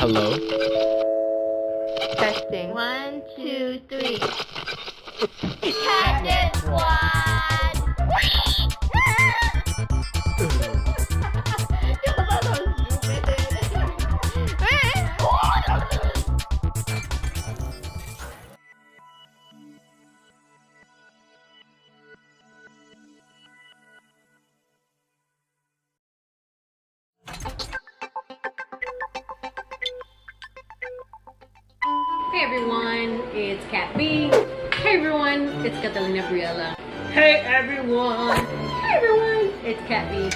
Hello? Testing. 1, 2, 3. Katnip squad! Hey everyone, it's Kat B. Hey everyone, it's Catalina Briella. Hey everyone. Hey everyone, it's Kat B.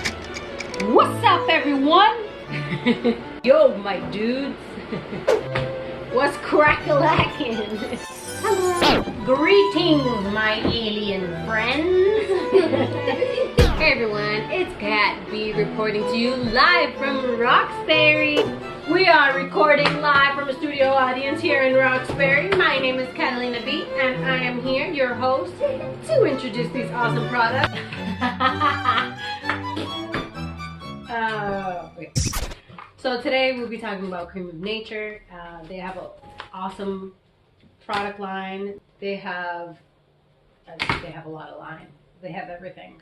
What's up everyone? Yo my dudes. What's crack-a-lackin'? Hello. Greetings my alien friends. Hey everyone, it's Kat B reporting to you live from Roxbury. We are recording live from a studio audience here in Roxbury. My name is Catalina B, and I am here, your host, to introduce these awesome products. Okay. So today we'll be talking about Creme of Nature. They have an awesome product line. They have a lot of line. They have everything.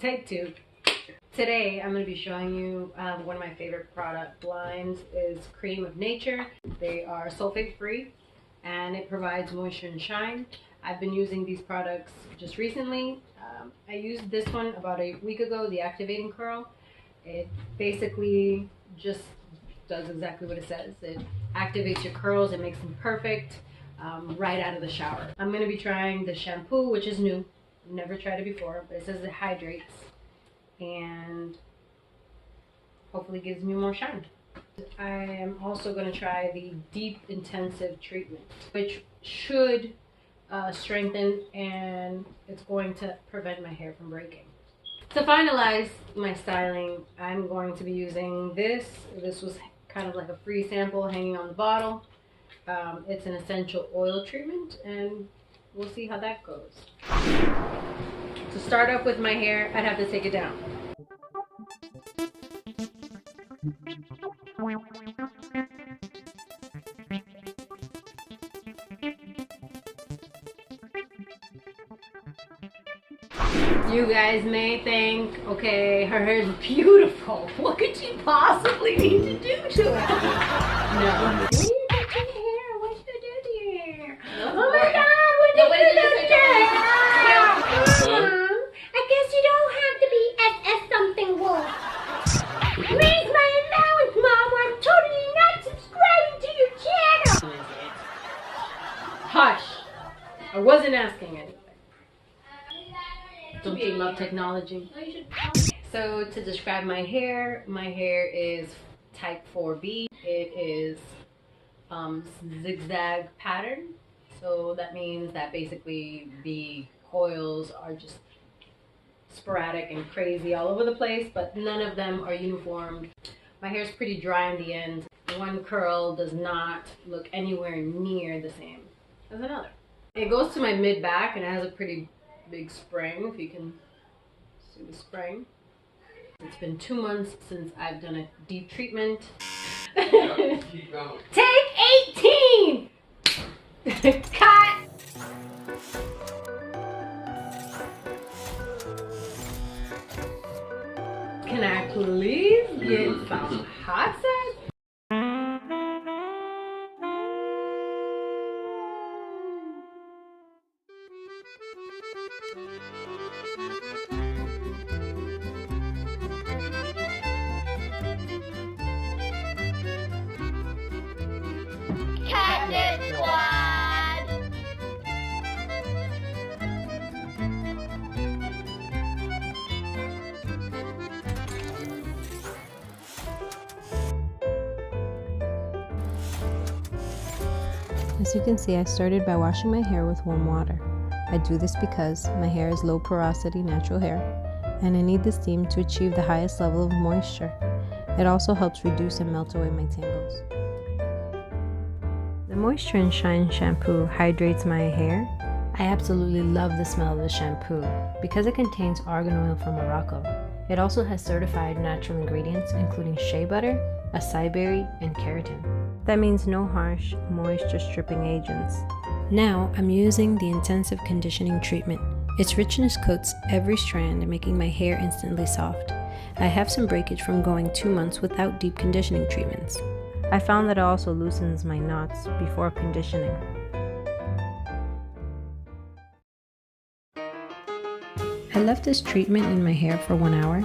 Take two. Today I'm going to be showing you one of my favorite product lines is Creme of Nature. They are sulfate free and it provides moisture and shine. I've been using these products just recently. I used this one about a week ago, the Activating Curl. It basically just does exactly what it says. It activates your curls, it makes them perfect right out of the shower. I'm going to be trying the shampoo, which is new. Never tried it before, but it says it hydrates and hopefully gives me more shine. I am also going to try the deep intensive treatment, which should strengthen, and it's going to prevent my hair from breaking. To finalize my styling, I'm going to be using this. This was kind of like a free sample hanging on the bottle. It's an essential oil treatment, and we'll see how that goes. To start off with my hair, I'd have to take it down. You guys may think, okay, her hair is beautiful. What could she possibly need to do to it? No. What did you do to your hair? What did you do to your hair? Oh my God, what did you do to your hair? Mom, I guess you don't have to be SS something wolf. Make my allowance, Mom, or I'm totally not subscribing to your channel. Hush. I wasn't asking anything. Don't you love technology? So to describe my hair is type 4B. It is zigzag pattern. So that means that basically the coils are just sporadic and crazy all over the place, but none of them are uniform. My hair is pretty dry in the end. One curl does not look anywhere near the same as another. It goes to my mid back and it has a pretty big spring, if you can see the spring. It's been 2 months since I've done a deep treatment. Keep going. Take 18! Cut! Can I please get some hot sauce? Katnip squad! As you can see, I started by washing my hair with warm water. I do this because my hair is low porosity natural hair, and I need the steam to achieve the highest level of moisture. It also helps reduce and melt away my tangles. The Moisture and Shine shampoo hydrates my hair. I absolutely love the smell of the shampoo because it contains argan oil from Morocco. It also has certified natural ingredients including shea butter, acai berry, and keratin. That means no harsh, moisture stripping agents. Now I'm using the intensive conditioning treatment. Its richness coats every strand, making my hair instantly soft. I have some breakage from going 2 months without deep conditioning treatments. I found that it also loosens my knots before conditioning. I left this treatment in my hair for 1 hour.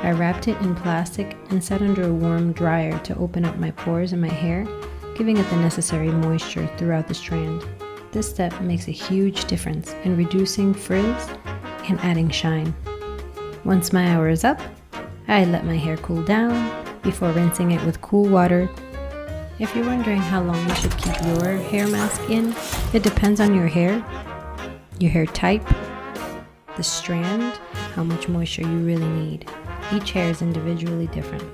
I wrapped it in plastic and set under a warm dryer to open up my pores in my hair, giving it the necessary moisture throughout the strand. This step makes a huge difference in reducing frizz and adding shine. Once my hour is up, I let my hair cool down before rinsing it with cool water. If you're wondering how long you should keep your hair mask in, it depends on your hair type, the strand, how much moisture you really need. Each hair is individually different.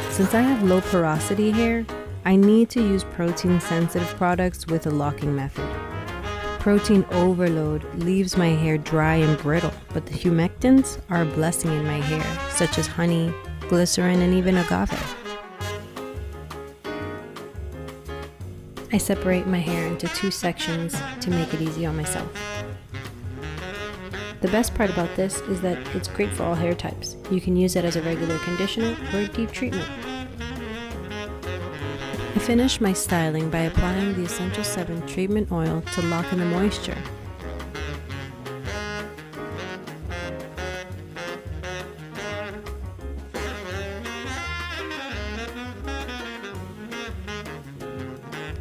Since I have low porosity hair, I need to use protein sensitive products with a locking method. Protein overload leaves my hair dry and brittle, but the humectants are a blessing in my hair, such as honey, glycerin, and even agave. I separate my hair into 2 sections to make it easy on myself. The best part about this is that it's great for all hair types. You can use it as a regular conditioner or a deep treatment. I finish my styling by applying the Essential 7 treatment oil to lock in the moisture.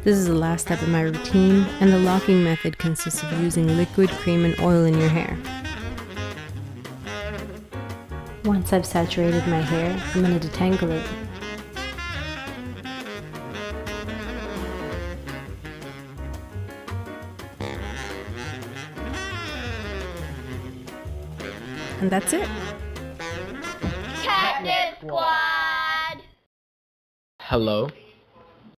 This is the last step in my routine, and the locking method consists of using liquid cream and oil in your hair. Once I've saturated my hair, I'm going to detangle it. And that's it. Katnip Squad. Hello.